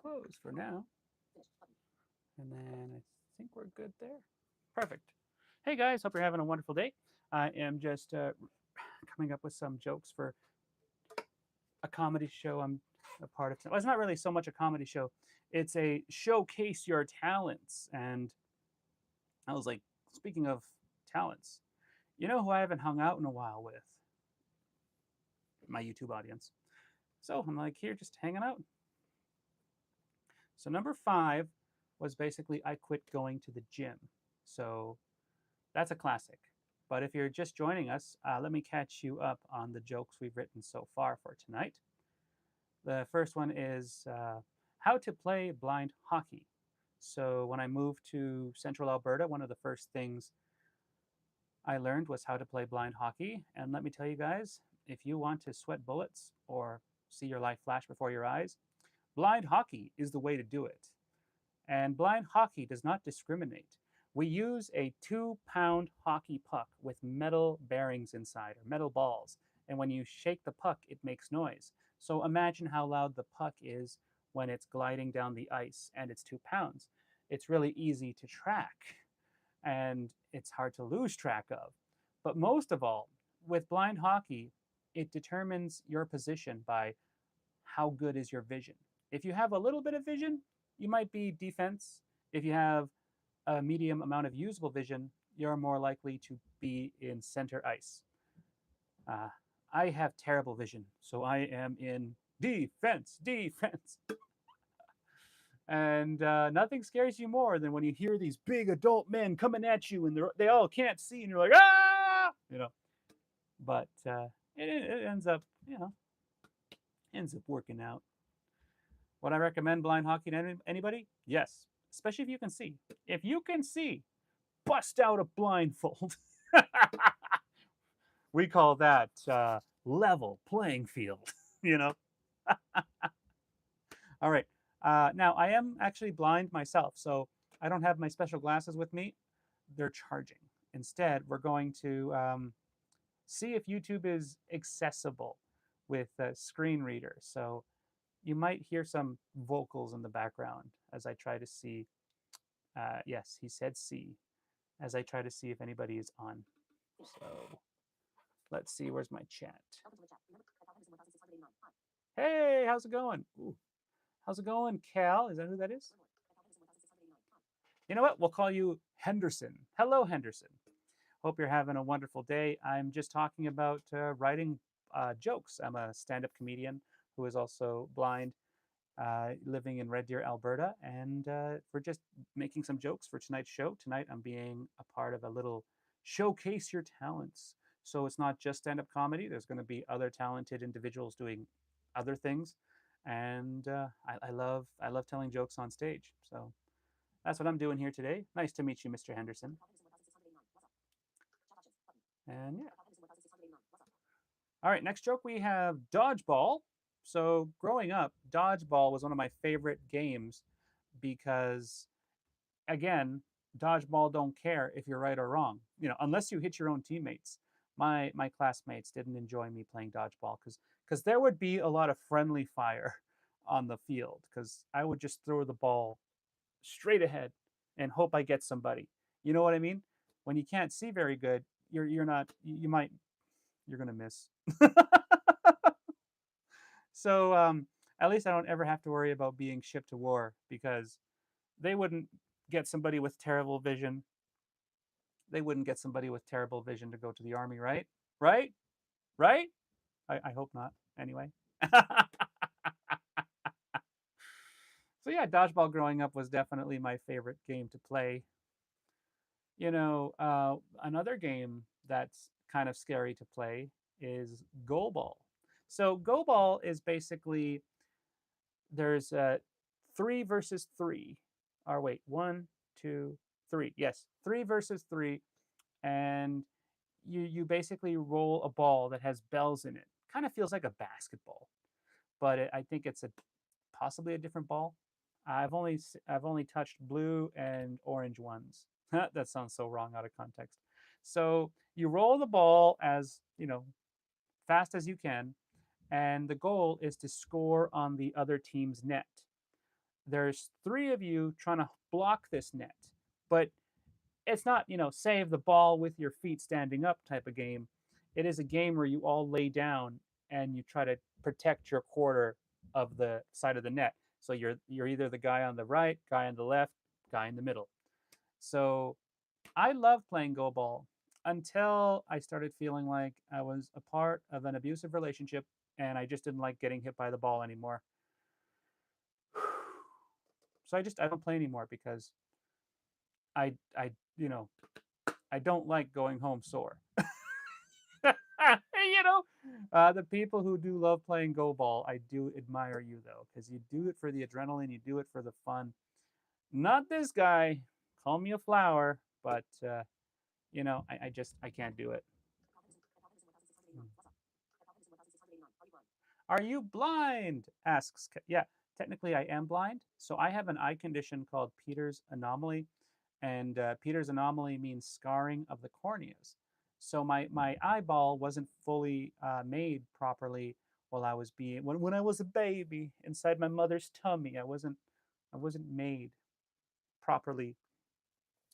Close for now. And then I think we're good there. Perfect. Hey guys, hope you're having a wonderful day. I am just coming up with some jokes for a comedy show I'm a part of. Well, it's not really so much a comedy show. It's a showcase your talents. And I was like, speaking of talents, you know who I haven't hung out in a while with? My YouTube audience. So I'm like, here, just hanging out. So number 5 was basically I quit going to the gym. So that's a classic. But if you're just joining us, let me catch you up on the jokes we've written so far for tonight. The first one is how to play blind hockey. So when I moved to central Alberta, one of the first things I learned was how to play blind hockey. And let me tell you guys, if you want to sweat bullets or see your life flash before your eyes, blind hockey is the way to do it. And blind hockey does not discriminate. We use a 2-pound hockey puck with metal bearings inside, or metal balls. And when you shake the puck, it makes noise. So imagine how loud the puck is when it's gliding down the ice and it's 2 pounds. It's really easy to track and it's hard to lose track of. But most of all, with blind hockey, it determines your position by how good is your vision. If you have a little bit of vision, you might be defense. If you have a medium amount of usable vision, you're more likely to be in center ice. I have terrible vision, so I am in defense, defense. And nothing scares you more than when you hear these big adult men coming at you and they all can't see, and you're like, ah, you know. But it ends up, ends up working out. Would I recommend blind hockey to anybody? Yes, especially if you can see. If you can see, bust out a blindfold. We call that level playing field, you know. All right. Now, I am actually blind myself, so I don't have my special glasses with me. They're charging. Instead, we're going to see if YouTube is accessible with a screen reader. So you might hear some vocals in the background as I try to see. Yes, he said see, as I try to see if anybody is on. So let's see, where's my chat? Hey, how's it going? Ooh. How's it going, Cal? Is that who that is? You know what? We'll call you Henderson. Hello, Henderson. Hope you're having a wonderful day. I'm just talking about writing jokes. I'm a stand-up comedian who is also blind, living in Red Deer, Alberta, and we're just making some jokes for tonight's show. Tonight, I'm being a part of a little showcase your talents. So it's not just stand-up comedy. There's going to be other talented individuals doing other things, and I love telling jokes on stage. So that's what I'm doing here today. Nice to meet you, Mr. Henderson. And yeah. All right, next joke we have dodgeball. So growing up, dodgeball was one of my favorite games because, again, dodgeball don't care if you're right or wrong. Unless you hit your own teammates. My classmates didn't enjoy me playing dodgeball because there would be a lot of friendly fire on the field because I would just throw the ball straight ahead and hope I get somebody. You know what I mean? When you can't see very good, you're not you're gonna miss. So at least I don't ever have to worry about being shipped to war because they wouldn't get somebody with terrible vision. They wouldn't get somebody with terrible vision to go to the army, right? Right? Right? I hope not. Anyway. So yeah, dodgeball growing up was definitely my favorite game to play. Another game that's kind of scary to play is go ball. So go ball is basically there's 3 versus 3. Or wait, 1, 2, 3. Yes, 3 versus 3, and you basically roll a ball that has bells in it. Kind of feels like a basketball, but I think it's possibly a different ball. I've only touched blue and orange ones. That sounds so wrong out of context. So you roll the ball as fast as you can, and the goal is to score on the other team's net. There's three of you trying to block this net, but it's not, save the ball with your feet standing up type of game. It is a game where you all lay down and you try to protect your quarter of the side of the net. So you're either the guy on the right, guy on the left, guy in the middle. So I love playing go ball until I started feeling like I was a part of an abusive relationship and I just didn't like getting hit by the ball anymore. So I don't play anymore because I I you know I don't like going home sore. The people who do love playing go ball, I do admire you though, because you do it for the adrenaline, you do it for the fun. Not this guy. Call me a flower, but I can't do it. Are you blind? Asks. Yeah, technically I am blind. So I have an eye condition called Peter's anomaly, and Peter's anomaly means scarring of the corneas. So my eyeball wasn't fully made properly while I was when I was a baby inside my mother's tummy. I wasn't made properly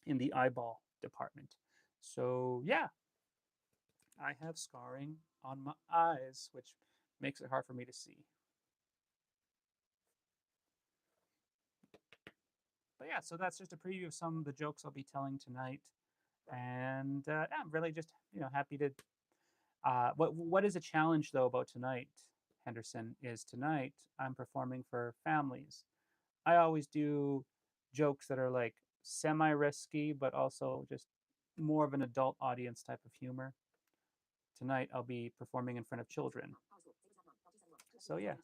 in the eyeball department. So yeah, I have scarring on my eyes, which makes it hard for me to see. But yeah, so that's just a preview of some of the jokes I'll be telling tonight, and yeah, I'm really just happy to. What is a challenge though about tonight, Henderson, is tonight I'm performing for families. I always do jokes that are like semi risky, but also just more of an adult audience type of humor. Tonight I'll be performing in front of children. So yeah.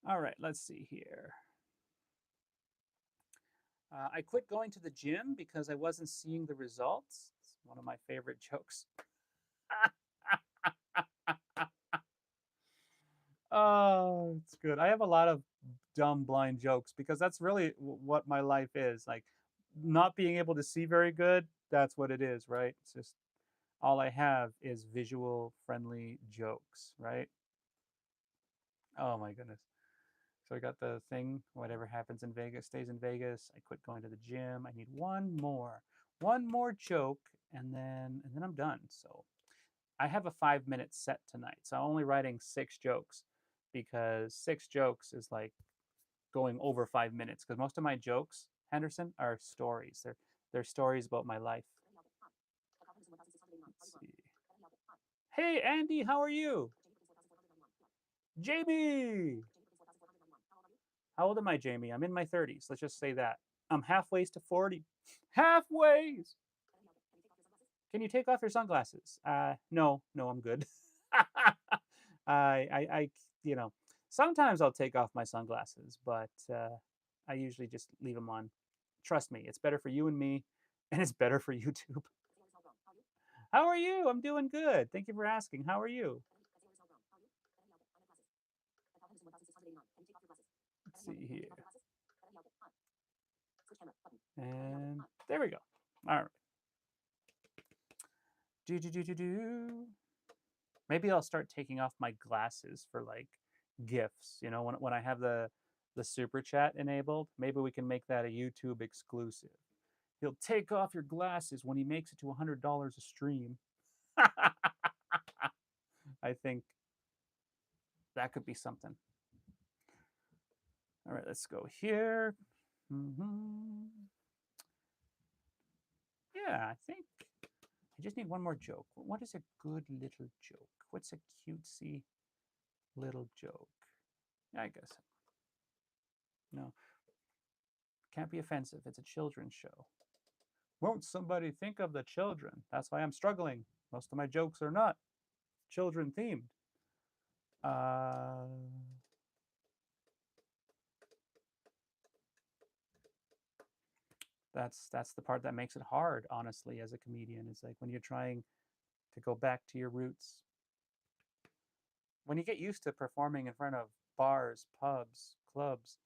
All right, let's see here. I quit going to the gym because I wasn't seeing the results. It's one of my favorite jokes. Oh, it's good. I have a lot of dumb blind jokes because that's really what my life is. Like not being able to see very good, that's what it is, right? It's just all I have is visual friendly jokes, right? Oh my goodness. So I got the thing, whatever happens in Vegas stays in Vegas. I quit going to the gym. I need one more joke, and then I'm done. So I have a 5 minute set tonight. So I'm only writing 6 jokes because 6 jokes is like going over 5 minutes. Because most of my jokes, Henderson, are stories. They're stories about my life. Let's see. Hey Andy, how are you? Jamie. How old am I, Jamie? I'm in my 30s. Let's just say that. I'm halfways to 40. Halfways. Can you take off your sunglasses? No, I'm good. I, sometimes I'll take off my sunglasses, but I usually just leave them on. Trust me, it's better for you and me, and it's better for YouTube. How are you? I'm doing good. Thank you for asking. How are you? Let's see here. And there we go. All right. Do. Maybe I'll start taking off my glasses for like gifts. When I have the super chat enabled, maybe we can make that a YouTube exclusive. He'll take off your glasses when he makes it to $100 a stream. I think that could be something. All right, let's go here. Yeah, I think I just need one more joke. What is a good little joke? What's a cutesy little joke? Yeah, I guess. No, can't be offensive. It's a children's show. Won't somebody think of the children? That's why I'm struggling. Most of my jokes are not children themed. Uh, that's the part that makes it hard, honestly, as a comedian. It's like when you're trying to go back to your roots. When you get used to performing in front of bars, pubs, clubs,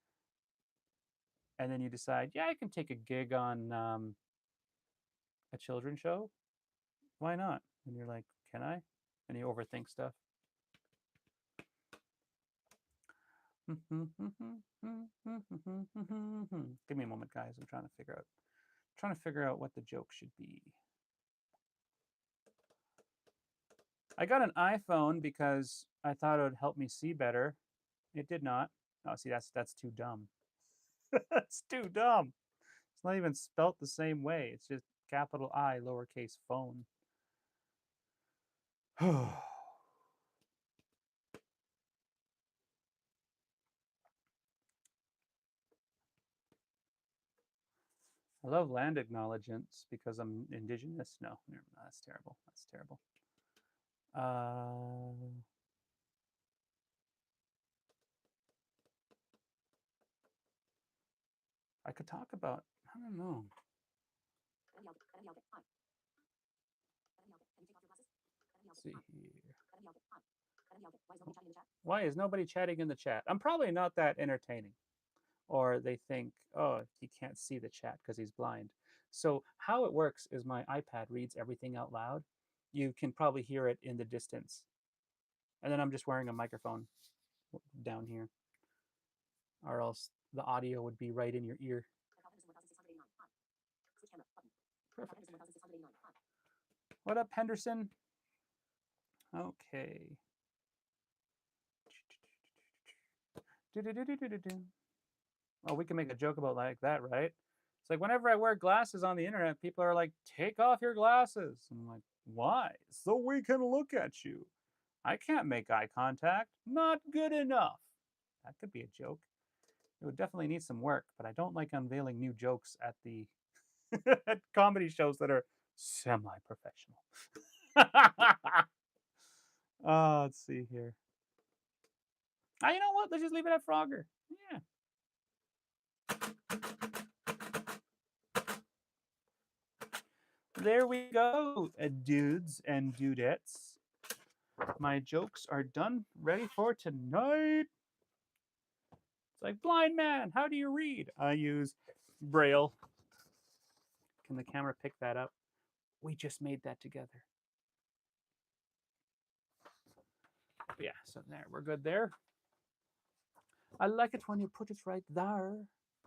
and then you decide, yeah, I can take a gig on a children's show. Why not? And you're like, can I? and you overthink stuff. Give me a moment, guys. I'm trying to figure out what the joke should be. I got an iPhone because I thought it would help me see better. It did not. Oh, see, that's too dumb. That's too dumb. It's not even spelt the same way. It's just capital I, lowercase phone. I love land acknowledgements because I'm indigenous. No, that's terrible. That's terrible. I could talk about, I don't know. Let's see here. Why is nobody chatting in the chat? I'm probably not that entertaining. Or they think, oh, he can't see the chat because he's blind. So how it works is my iPad reads everything out loud. You can probably hear it in the distance. And then I'm just wearing a microphone down here, or else the audio would be right in your ear. Perfect. What up, Henderson? Okay. Oh, we can make a joke about like that, right? It's like whenever I wear glasses on the internet, people are like, take off your glasses. And I'm like, why? So we can look at you. I can't make eye contact. Not good enough. That could be a joke. It would definitely need some work, but I don't like unveiling new jokes at the at comedy shows that are semi-professional. Let's see here. You know what? Let's just leave it at Frogger. Yeah. There we go, dudes and dudettes. My jokes are done, ready for tonight. It's like, blind man, how do you read? I use Braille. Can the camera pick that up? We just made that together. Yeah, so there, we're good there. I like it when you put it right there.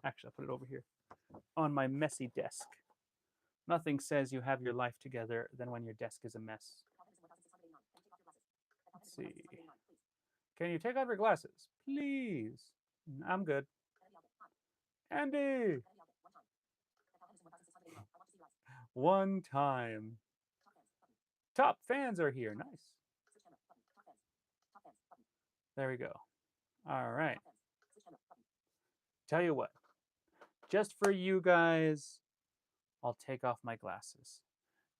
Actually, I'll put it over here on my messy desk. Nothing says you have your life together than when your desk is a mess. Let's see. Can you take off your glasses? Please. I'm good. Andy! One time. Top fans are here. Nice. There we go. All right. Tell you what. Just for you guys, I'll take off my glasses.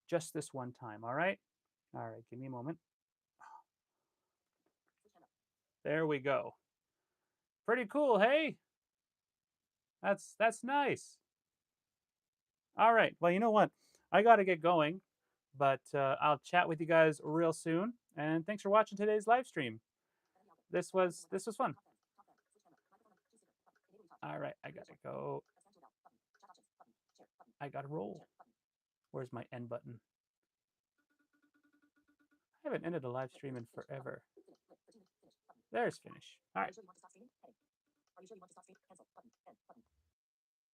Just this one time, all right? All right, give me a moment. There we go. Pretty cool, hey? That's nice. All right, well, you know what? I got to get going, but I'll chat with you guys real soon. And thanks for watching today's live stream. This was fun. All right, I gotta go. I gotta roll. Where's my end button? I haven't ended a live stream in forever. There's finish. All right.